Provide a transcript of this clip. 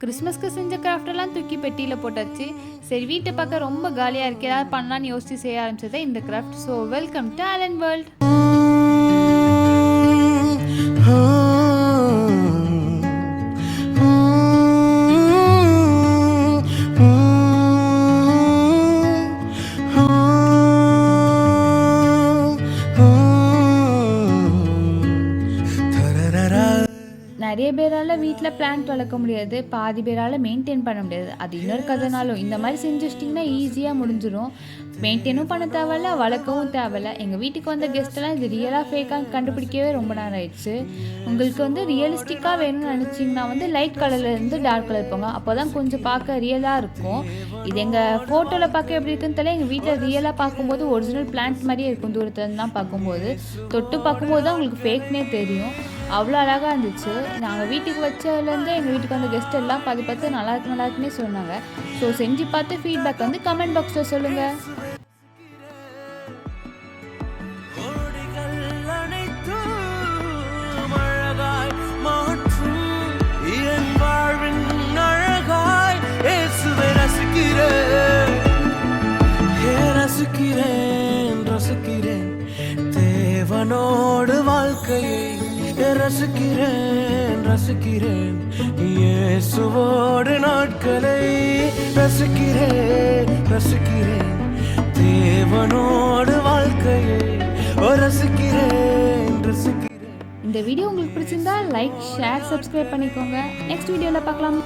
கிறிஸ்மஸ்க்கு செஞ்ச கிராஃப்டெல்லாம் தூக்கி பெட்டியில் போட்டாச்சு. சரி, வீட்டை பார்க்க ரொம்ப காலியாக இருக்கு, ஏதாவது பண்ணலான்னு யோசிச்சு செய்ய ஆரம்பிச்சது இந்த craft. So welcome to Alan world. நிறைய பேரால் வீட்டில் பிளான்ட் வளர்க்க முடியாது, பாதி பேரால் மெயின்டைன் பண்ண முடியாது. அது இன்னொரு கதைனாலும் இந்த மாதிரி செஞ்சு வச்சிட்டிங்கன்னா ஈஸியாக முடிஞ்சிடும். மெயின்டைனும் பண்ண தேவையில்ல, வளர்க்கவும் தேவையில்ல. எங்கள் வீட்டுக்கு வந்த கெஸ்ட்டெல்லாம் இது ரியலாக ஃபேக்காக கண்டுபிடிக்கவே ரொம்ப நேரம் ஆயிடுச்சு. உங்களுக்கு ரியலிஸ்டிக்காக வேணும்னு நினச்சிங்கன்னா லைட் கலர்லேருந்து டார்க் கலர் போங்க, அப்போ தான் கொஞ்சம் பார்க்க ரியலாக இருக்கும். இது எங்கள் ஃபோட்டோவில் பார்க்க எப்படி இருக்குன்னு தெரியல, எங்கள் வீட்டில் ரியலாக பார்க்கும்போது ஒரிஜினல் பிளான்ட் மாதிரியே இருக்கும். தூரத்துலேருந்துலாம் பார்க்கும்போது, தொட்டு பார்க்கும்போது தான் உங்களுக்கு ஃபேக்னே தெரியும். அவ்வளோ அழகாக இருந்துச்சு. நாங்கள் வீட்டுக்கு வச்சதுலேருந்து எங்கள் வீட்டுக்கு வந்த கெஸ்ட் எல்லாம் பார்த்து நல்லா இருக்குன்னே சொன்னாங்க. ஸோ செஞ்சு பார்த்து ஃபீட்பேக் கமெண்ட் பாக்ஸில் சொல்லுங்கள். தேவனோடு வாழ்க்கையை ரசிக்கிறேன் இயேசுவோடு நாட்களை ரசிக்கிறேன் தேவனோடு வாழ்க்கையை ரசிக்கிறேன். இந்த வீடியோ உங்களுக்கு பிடிச்சிருந்தா லைக், ஷேர், சப்ஸ்கிரைப் பண்ணிக்கோங்க. நெக்ஸ்ட் வீடியோவில் பார்க்கலாம்.